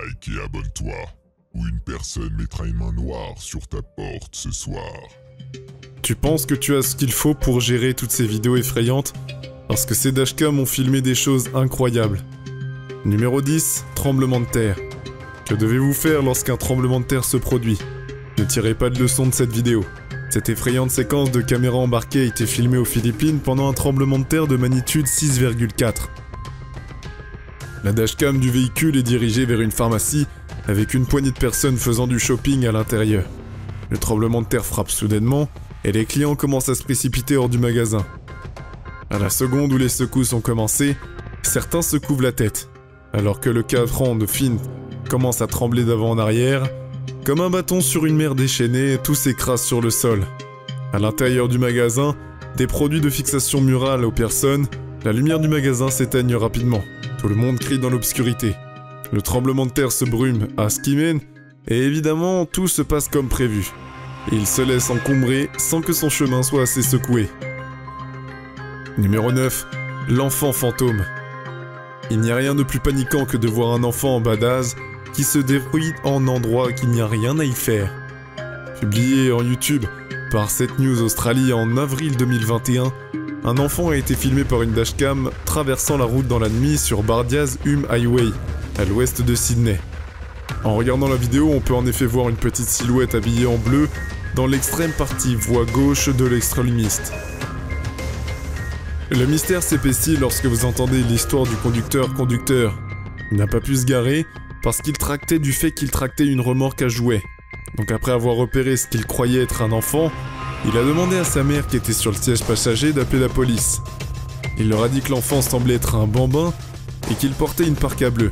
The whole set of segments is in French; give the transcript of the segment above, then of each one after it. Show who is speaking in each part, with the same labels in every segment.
Speaker 1: like et abonne-toi, ou une personne mettra une main noire sur ta porte ce soir.
Speaker 2: Tu penses que tu as ce qu'il faut pour gérer toutes ces vidéos effrayantes? Parce que ces dashcams ont filmé des choses incroyables. Numéro 10, tremblement de terre. Que devez-vous faire lorsqu'un tremblement de terre se produit? Ne tirez pas de leçon de cette vidéo. Cette effrayante séquence de caméra embarquée a été filmée aux Philippines pendant un tremblement de terre de magnitude 6,4. La dashcam du véhicule est dirigée vers une pharmacie avec une poignée de personnes faisant du shopping à l'intérieur. Le tremblement de terre frappe soudainement et les clients commencent à se précipiter hors du magasin. À la seconde où les secousses ont commencé, certains se couvrent la tête, alors que le cadran de Finn commence à trembler d'avant en arrière. Comme un bâton sur une mer déchaînée, tout s'écrase sur le sol. À l'intérieur du magasin, des produits de fixation murale aux personnes, la lumière du magasin s'éteigne rapidement. Tout le monde crie dans l'obscurité. Le tremblement de terre se brume à Skimen, et évidemment, tout se passe comme prévu. Il se laisse encombrer sans que son chemin soit assez secoué. Numéro 9. L'enfant fantôme. Il n'y a rien de plus paniquant que de voir un enfant en badass qui se débrouille en endroit qu'il n'y a rien à y faire. Publié en YouTube par 7 News Australie en avril 2021, un enfant a été filmé par une dashcam traversant la route dans la nuit sur Bardia's Hume Highway, à l'ouest de Sydney. En regardant la vidéo, on peut en effet voir une petite silhouette habillée en bleu dans l'extrême partie voie gauche de l'extrémiste. Le mystère s'épaissit lorsque vous entendez l'histoire du conducteur. Il n'a pas pu se garer parce qu'il tractait du fait qu'il tractait une remorque à jouets. Donc après avoir repéré ce qu'il croyait être un enfant, il a demandé à sa mère qui était sur le siège passager d'appeler la police. Il leur a dit que l'enfant semblait être un bambin et qu'il portait une parka bleue.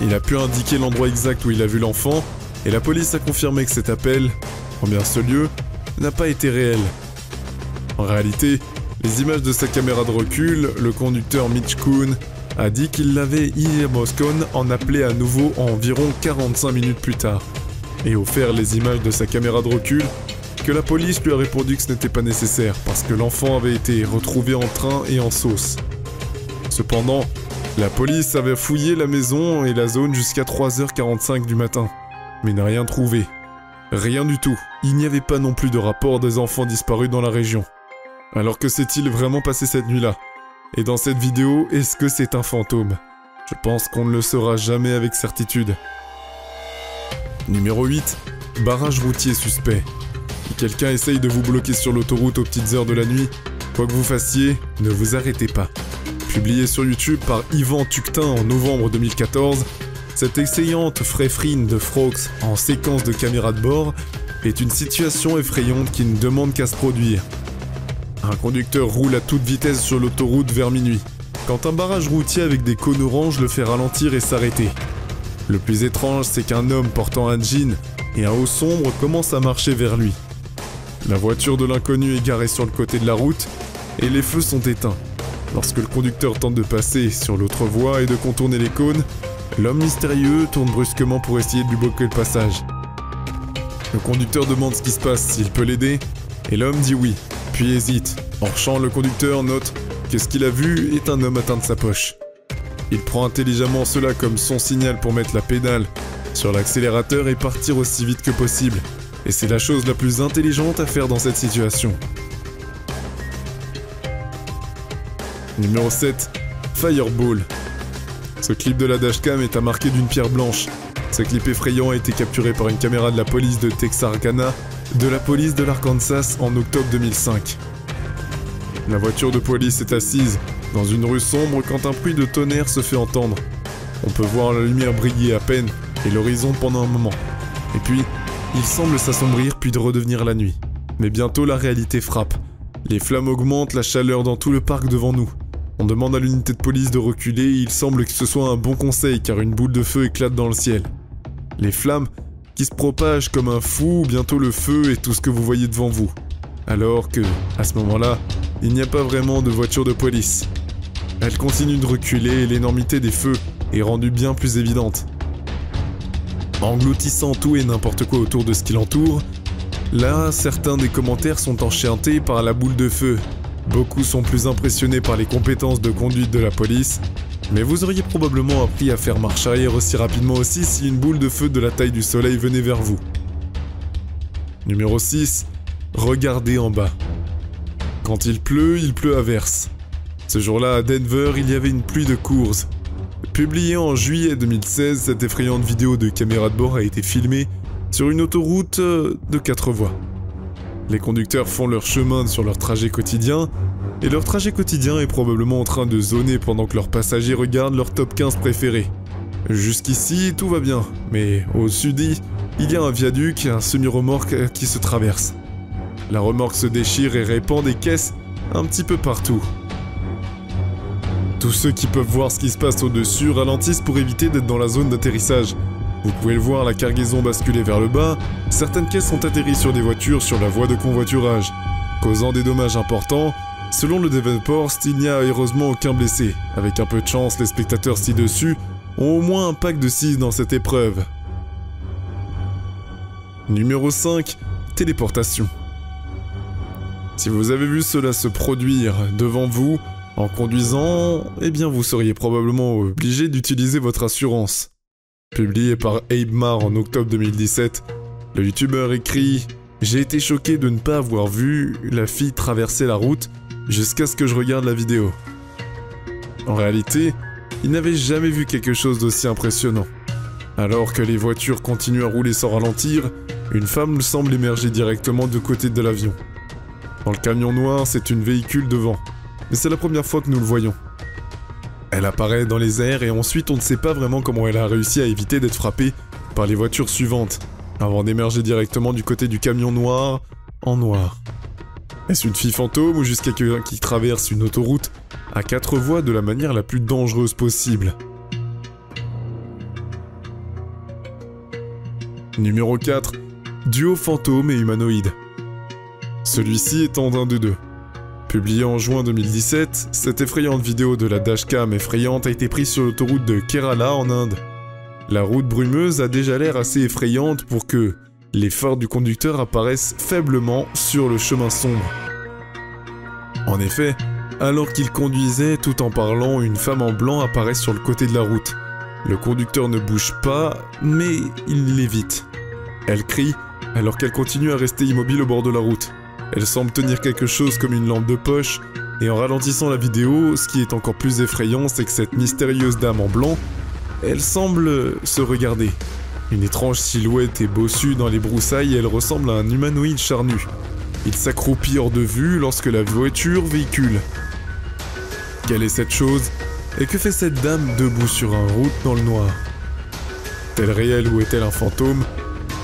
Speaker 2: Il a pu indiquer l'endroit exact où il a vu l'enfant et la police a confirmé que cet appel, en bien ce lieu, n'a pas été réel. En réalité, les images de sa caméra de recul, le conducteur Mitch Kuhn a dit qu'il l'avait hier Moscone en appelé à nouveau environ 45 minutes plus tard, et offert les images de sa caméra de recul, que la police lui a répondu que ce n'était pas nécessaire parce que l'enfant avait été retrouvé en train et en sauce. Cependant, la police avait fouillé la maison et la zone jusqu'à 3h45 du matin, mais n'a rien trouvé. Rien du tout. Il n'y avait pas non plus de rapport des enfants disparus dans la région. Alors que s'est-il vraiment passé cette nuit-là? Et dans cette vidéo, est-ce que c'est un fantôme? Je pense qu'on ne le saura jamais avec certitude. Numéro 8. Barrage routier suspect. Si quelqu'un essaye de vous bloquer sur l'autoroute aux petites heures de la nuit, quoi que vous fassiez, ne vous arrêtez pas. Publié sur YouTube par Yvan Tuctin en novembre 2014, cette excellente fréfrine de Frogs en séquence de caméra de bord est une situation effrayante qui ne demande qu'à se produire. Un conducteur roule à toute vitesse sur l'autoroute vers minuit, quand un barrage routier avec des cônes oranges le fait ralentir et s'arrêter. Le plus étrange, c'est qu'un homme portant un jean et un haut sombre commence à marcher vers lui. La voiture de l'inconnu est garée sur le côté de la route et les feux sont éteints. Lorsque le conducteur tente de passer sur l'autre voie et de contourner les cônes, l'homme mystérieux tourne brusquement pour essayer de lui bloquer le passage. Le conducteur demande ce qui se passe, s'il peut l'aider, et l'homme dit oui, puis hésite. En champ, le conducteur note que ce qu'il a vu est un homme atteint de sa poche. Il prend intelligemment cela comme son signal pour mettre la pédale sur l'accélérateur et partir aussi vite que possible. Et c'est la chose la plus intelligente à faire dans cette situation. Numéro 7. Fireball. Ce clip de la dashcam est à marquer d'une pierre blanche. Ce clip effrayant a été capturé par une caméra de la police de Texarkana, de la police de l'Arkansas en octobre 2005. La voiture de police est assise dans une rue sombre quand un bruit de tonnerre se fait entendre. On peut voir la lumière briller à peine et l'horizon pendant un moment. Et puis, il semble s'assombrir puis de redevenir la nuit. Mais bientôt la réalité frappe. Les flammes augmentent la chaleur dans tout le parc devant nous. On demande à l'unité de police de reculer et il semble que ce soit un bon conseil car une boule de feu éclate dans le ciel. Les flammes qui se propagent comme un fou, bientôt le feu est tout ce que vous voyez devant vous. Alors que, à ce moment-là, il n'y a pas vraiment de voiture de police. Elle continue de reculer et l'énormité des feux est rendue bien plus évidente. Engloutissant tout et n'importe quoi autour de ce qui l'entoure, là, certains des commentaires sont enchantés par la boule de feu. Beaucoup sont plus impressionnés par les compétences de conduite de la police, Mais vous auriez probablement appris à faire marche arrière aussi rapidement aussi si une boule de feu de la taille du soleil venait vers vous. Numéro 6. Regardez en bas. Quand il pleut à verse. Ce jour-là, à Denver, il y avait une pluie de courses. Publiée en juillet 2016, cette effrayante vidéo de caméra de bord a été filmée sur une autoroute de 4 voies. Les conducteurs font leur chemin sur leur trajet quotidien, et leur trajet quotidien est probablement en train de zoner pendant que leurs passagers regardent leur top 15 préférés. Jusqu'ici, tout va bien, mais au-dessus, il y a un viaduc et un semi-remorque qui se traversent. La remorque se déchire et répand des caisses un petit peu partout. Tous ceux qui peuvent voir ce qui se passe au-dessus ralentissent pour éviter d'être dans la zone d'atterrissage. Vous pouvez le voir, la cargaison basculer vers le bas, certaines caisses sont atterries sur des voitures sur la voie de convoiturage, causant des dommages importants. Selon le Devon Post, il n'y a heureusement aucun blessé. Avec un peu de chance, les spectateurs ci-dessus ont au moins un pack de 6 dans cette épreuve. Numéro 5. Téléportation. Si vous avez vu cela se produire devant vous, en conduisant, eh bien vous seriez probablement obligé d'utiliser votre assurance. Publié par Abe Marr en octobre 2017, le youtubeur écrit « J'ai été choqué de ne pas avoir vu la fille traverser la route jusqu'à ce que je regarde la vidéo. » En réalité, il n'avait jamais vu quelque chose d'aussi impressionnant. Alors que les voitures continuent à rouler sans ralentir, une femme semble émerger directement de côté de l'avion. Dans le camion noir, c'est une véhicule devant. Mais c'est la première fois que nous le voyons. Elle apparaît dans les airs et ensuite on ne sait pas vraiment comment elle a réussi à éviter d'être frappée par les voitures suivantes, avant d'émerger directement du côté du camion noir, en noir. Est-ce une fille fantôme ou juste quelqu'un qui traverse une autoroute à 4 voies de la manière la plus dangereuse possible? Numéro 4. Duo fantôme et humanoïde. Celui-ci étant d'un des deux. Publié en juin 2017, cette effrayante vidéo de la dashcam effrayante a été prise sur l'autoroute de Kerala en Inde. La route brumeuse a déjà l'air assez effrayante pour que les phares du conducteur apparaissent faiblement sur le chemin sombre. En effet, alors qu'il conduisait tout en parlant, une femme en blanc apparaît sur le côté de la route. Le conducteur ne bouge pas, mais il l'évite. Elle crie alors qu'elle continue à rester immobile au bord de la route. Elle semble tenir quelque chose comme une lampe de poche, et en ralentissant la vidéo, ce qui est encore plus effrayant, c'est que cette mystérieuse dame en blanc, elle semble se regarder. Une étrange silhouette est bossue dans les broussailles et elle ressemble à un humanoïde charnu. Il s'accroupit hors de vue lorsque la voiture véhicule. Quelle est cette chose? Et que fait cette dame debout sur une route dans le noir? Est-elle réelle ou est-elle un fantôme?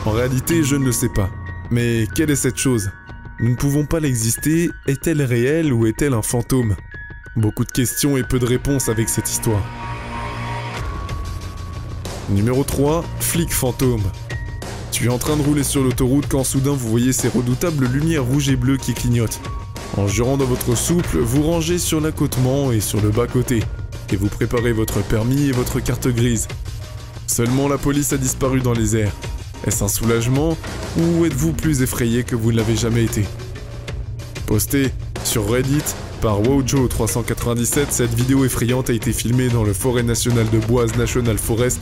Speaker 2: En réalité, je ne le sais pas. Mais quelle est cette chose? Nous ne pouvons pas l'exister, est-elle réelle ou est-elle un fantôme? Beaucoup de questions et peu de réponses avec cette histoire. Numéro 3, flic fantôme. Tu es en train de rouler sur l'autoroute quand soudain vous voyez ces redoutables lumières rouges et bleues qui clignotent. En jurant dans votre souple, vous rangez sur l'accotement et sur le bas-côté, et vous préparez votre permis et votre carte grise. Seulement la police a disparu dans les airs. Est-ce un soulagement, ou êtes-vous plus effrayé que vous ne l'avez jamais été? Postée sur Reddit par Wojo397, cette vidéo effrayante a été filmée dans le forêt nationale de Boise National Forest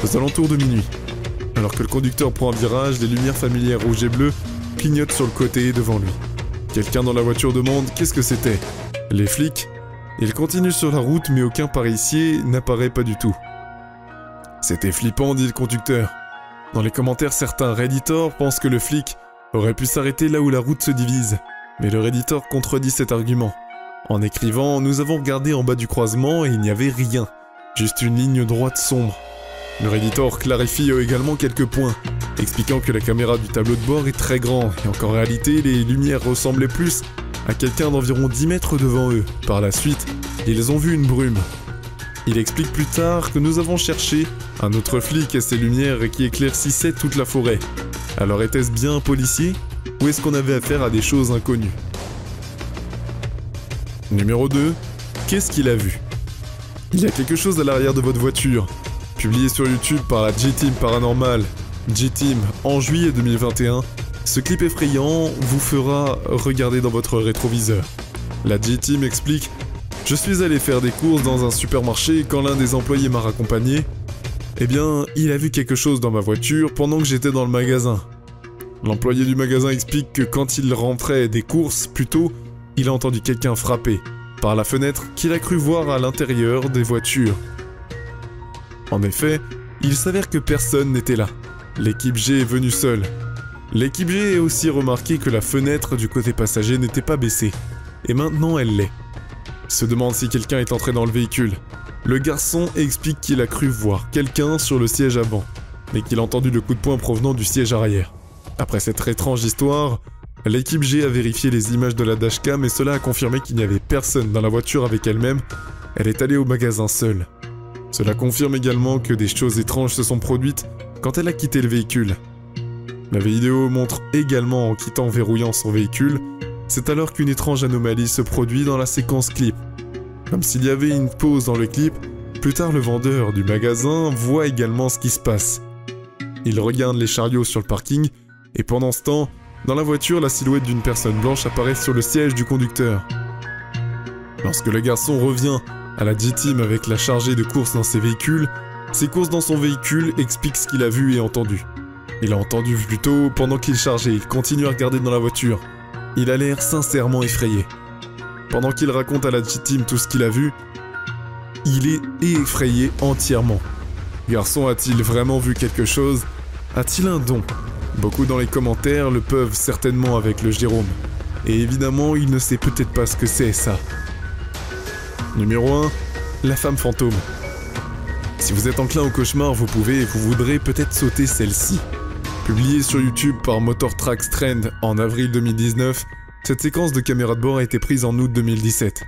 Speaker 2: aux alentours de minuit. Alors que le conducteur prend un virage, des lumières familières rouges et bleues clignotent sur le côté devant lui. Quelqu'un dans la voiture demande qu'est-ce que c'était. Les flics? Ils continuent sur la route mais aucun policier n'apparaît pas du tout. C'était flippant, dit le conducteur. Dans les commentaires, certains Redditors pensent que le flic aurait pu s'arrêter là où la route se divise. Mais le Redditor contredit cet argument. En écrivant, nous avons regardé en bas du croisement et il n'y avait rien. Juste une ligne droite sombre. Le Redditor clarifie également quelques points, expliquant que la caméra du tableau de bord est très grande et qu'en réalité, les lumières ressemblaient plus à quelqu'un d'environ 10 mètres devant eux. Par la suite, ils ont vu une brume. Il explique plus tard que nous avons cherché un autre flic à ces lumières qui éclaircissaient toute la forêt. Alors était-ce bien un policier? Ou est-ce qu'on avait affaire à des choses inconnues? Numéro 2. Qu'est-ce qu'il a vu? Il y a quelque chose à l'arrière de votre voiture. Publié sur YouTube par la J-Team Paranormal, J-Team, en juillet 2021, ce clip effrayant vous fera regarder dans votre rétroviseur. La J-Team explique: Je suis allé faire des courses dans un supermarché et quand l'un des employés m'a raccompagné, eh bien, il a vu quelque chose dans ma voiture pendant que j'étais dans le magasin. L'employé du magasin explique que quand il rentrait des courses, plus tôt, il a entendu quelqu'un frapper par la fenêtre qu'il a cru voir à l'intérieur des voitures. En effet, il s'avère que personne n'était là. L'équipe G est venue seule. L'équipe G a aussi remarqué que la fenêtre du côté passager n'était pas baissée. Et maintenant elle l'est. Il se demande si quelqu'un est entré dans le véhicule. Le garçon explique qu'il a cru voir quelqu'un sur le siège avant, mais qu'il a entendu le coup de poing provenant du siège arrière. Après cette étrange histoire, l'équipe G a vérifié les images de la dashcam et cela a confirmé qu'il n'y avait personne dans la voiture avec elle-même. Elle est allée au magasin seule. Cela confirme également que des choses étranges se sont produites quand elle a quitté le véhicule. La vidéo montre également en quittant en verrouillant son véhicule. C'est alors qu'une étrange anomalie se produit dans la séquence clip. Comme s'il y avait une pause dans le clip, plus tard le vendeur du magasin voit également ce qui se passe. Il regarde les chariots sur le parking, et pendant ce temps, dans la voiture, la silhouette d'une personne blanche apparaît sur le siège du conducteur. Lorsque le garçon revient à la G-Team avec la chargée de courses dans ses véhicules, ses courses dans son véhicule expliquent ce qu'il a vu et entendu. Il a entendu plutôt pendant qu'il chargeait, il continue à regarder dans la voiture. Il a l'air sincèrement effrayé. Pendant qu'il raconte à la G-Team tout ce qu'il a vu, il est effrayé entièrement. Garçon a-t-il vraiment vu quelque chose? A-t-il un don? Beaucoup dans les commentaires le peuvent certainement avec le Jérôme. Et évidemment, il ne sait peut-être pas ce que c'est ça. Numéro 1, la femme fantôme. Si vous êtes enclin au cauchemar, vous pouvez et vous voudrez peut-être sauter celle-ci. Publiée sur YouTube par Motortracks Trend en avril 2019, cette séquence de caméra de bord a été prise en août 2017.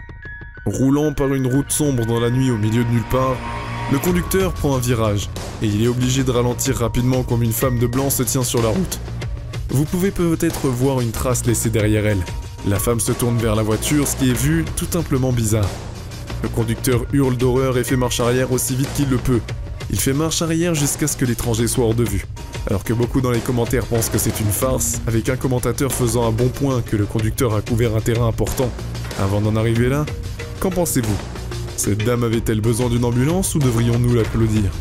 Speaker 2: Roulant par une route sombre dans la nuit au milieu de nulle part, le conducteur prend un virage, et il est obligé de ralentir rapidement comme une femme de blanc se tient sur la route. Vous pouvez peut-être voir une trace laissée derrière elle. La femme se tourne vers la voiture, ce qui est vu tout simplement bizarre. Le conducteur hurle d'horreur et fait marche arrière aussi vite qu'il le peut. Il fait marche arrière jusqu'à ce que l'étranger soit hors de vue. Alors que beaucoup dans les commentaires pensent que c'est une farce, avec un commentateur faisant un bon point que le conducteur a couvert un terrain important avant d'en arriver là, qu'en pensez-vous? Cette dame avait-elle besoin d'une ambulance ou devrions-nous l'applaudir?